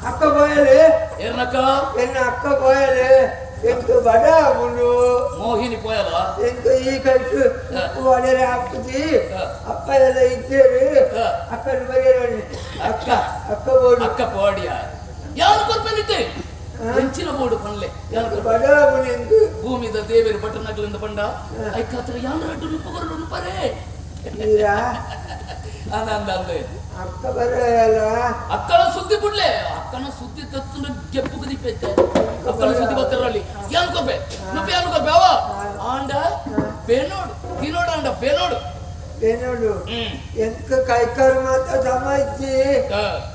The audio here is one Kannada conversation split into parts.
ಅಕ್ಕ ಬಾಯಲೆ ಏನಕ್ಕ ಎನ್ನ ಅಕ್ಕ ಬಾಯಲೆ ಎಂಟು ಬಡ ಮುಳು ಮೋಹಿನಿ ಪೋಯಲ್ಲ ಎಂಟು ಈ ಕಟ್ಟು ಒಡೆರೆ ಹಾಕ್ತಿ ಅಪ್ಪ ಎಲ್ಲ ಇದ್ದೇರು ಅಕ್ಕನ ಬಗೆರೋಣಿ ಅಕ್ಕ ಅಕ್ಕ ಬೋಡು ಅಕ್ಕ ಪೋಡಿಯ ಯಾರು ಕೊರ್ಪನಿತ್ತೆ ಹೆಂಚಿನ ಬೋಡು ಪನ್ಲೆ ಬಡ ಮುಳು ಎಂದು ಭೂಮಿದ ದೇವೇರು ಬಟನಗಳಿಂದ ಬಂಡ ಐಕಾತ್ರ ಯಾರು ಅಡ್ಡು ರೂಪಗಳು ಪರೇ ಅಂದೆ ಅಕ್ಕ ಬರಲ್ಲ ಅಕ್ಕನ ಸುದ್ದಿ ಬಿಡ್ಲೆ ಅಕ್ಕನ ಸುದ್ದಿ ತತ್ತು ಗೆಪ್ಪು ಕುದಿಪೈತೆ ಅಕ್ಕನ ಸುದ್ದಿ ಗೊತ್ತಿರಲಿ ಏನ್ ಕೊಬ್ಬೆ ನುಪ್ಪಿ ಏನ್ ಕೊಬ್ಬೆ ಅವ ಆಂಡ ಬೇನೋಡು ತಿನೋಡು ಆಂಡ ಬೇನೋಡು ಬೇನೋಡು ಎಂಕ ಕೈಕಾರು ಮಾತ್ರ ದಮ ಇಜ್ಜಿ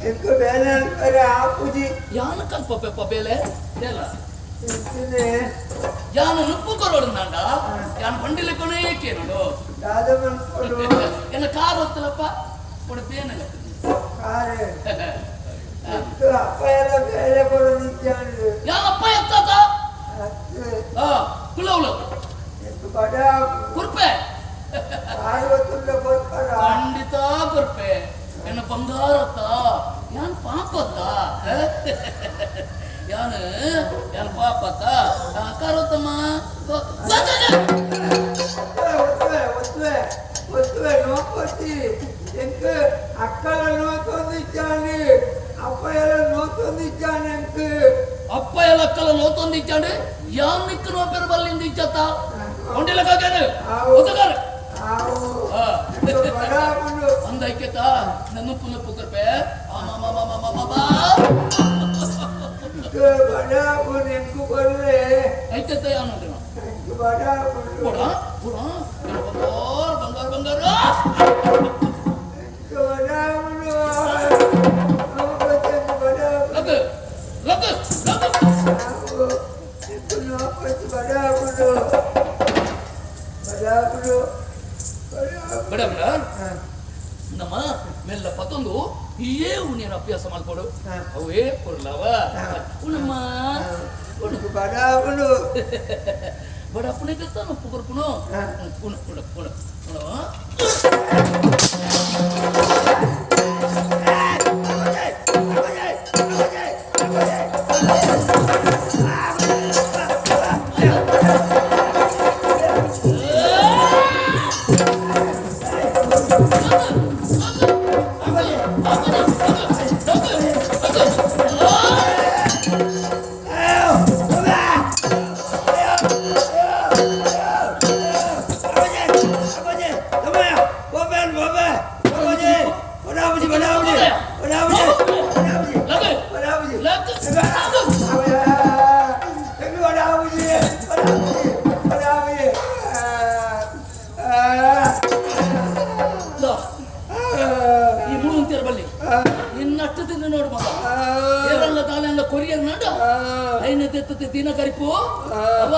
ಎಂಕ ಬೇನೆ ಅನ್ಕರೆ ಹಾಕುಜಿ ಯಾನ ಕಲ್ಪಪ್ಪ ಬೇಲೆ ಬೇಲ ಎಂತನೆ ಯಾನ ನುಪ್ಪು ಕೊರೋಡು ನಾಂಡ ಯಾನ ಬಂಡಿಲೆ ಕೊನೇಕೆ ನೋಡು ದಾದ ಮನ್ಕೊಡು ಎನ್ನ ಕಾರ್ ಹೊತ್ತಲಪ್ಪ ಕೊಡು ಬೇನಲ್ಲ ಕಾರೆ ಅಪ್ಪ ಎಲ್ಲ ಬೇರೆ ಕೊಡು ನಿಂತ್ಯಾನು ಯಾನಪ್ಪ ಎತ್ತಾತ ಕುಲವುಲ ಎಂತ ಬಡ ಕುರ್ಪೆ ಕಾರು ಹೊತ್ತುಂಡ ಕೊಡ್ತಾರ ಖಂಡಿತ ಕುರ್ಪೆ ಎನ್ನ ಬಂಗಾರತ್ತ ಯಾನ್ ಪಾಪತ್ತ ಯಾನ್ ಪಾಪತ್ತ ಕಾರೋತ್ತಮ್ಮ ಒತ್ತುವೆ ನೋಡ್ಕೊತಿ ಎಂಕ ಅಕ್ಕಳ ನೋತೊಂದಿಚ್ಚಾನೆ ಅಪ್ಪ ಎಲ್ಲ ನೋತೊಂದಿಚ್ಚಾನೆ ಎಂಕ ಅಪ್ಪ ಎಲ್ಲ ಅಕ್ಕಲ ನೋತೊಂದಿಚ್ಚಾನೆ ಯಾನ್ ನಿಕ್ಕ ನೋಪೆರ ಬಲ್ಲಿಂದ ಇಚ್ಚತ್ತ ಒಂದಿಲ್ಲ ಕಾಕೇನು ಒತ್ತಗಾರ ಅಂದೈಕೆತ ನನ್ನ ಪುನಪ್ಪು ಕೃಪೆ ಎಂಕು ಬರ್ರೆ ಐಕೆತ ಯಾನು ಬಡ ಕೊಡ ಕೊಡ ಬಂಗಾರ ಬಂಗಾರ ಬಡಬಡ ನಮ್ಮ ಮೆಲ್ಲ ಪತ್ತೊಂದು ಏ ನೀನು ಅಭ್ಯಾಸ ಮಾಡ್ಕೊಡು ಅವೇ ಕೊಡ್ಲವ ಉಣಮ್ಮ ಬಡಾಬುಡು ಬಡಪ್ಪನೇ ಕತ್ತಾನು ಪುಕರ್ಪುನು ಪುಣ ಪುಣ ಪುಣ ಪುಣ ಈ ಮುಳುಂತಿಯರ ಬಲ್ಲಿ ಇನ್ನಷ್ಟದಿಂದ ನೋಡು ಮಗ ಏರಲ್ಲ ತಾಲೆಲ್ಲ ಕೊರಿಯರ್ ನಾಡ ಐನ ತೆತ್ತತೆ ದಿನ ಕರಿಪು ಅವ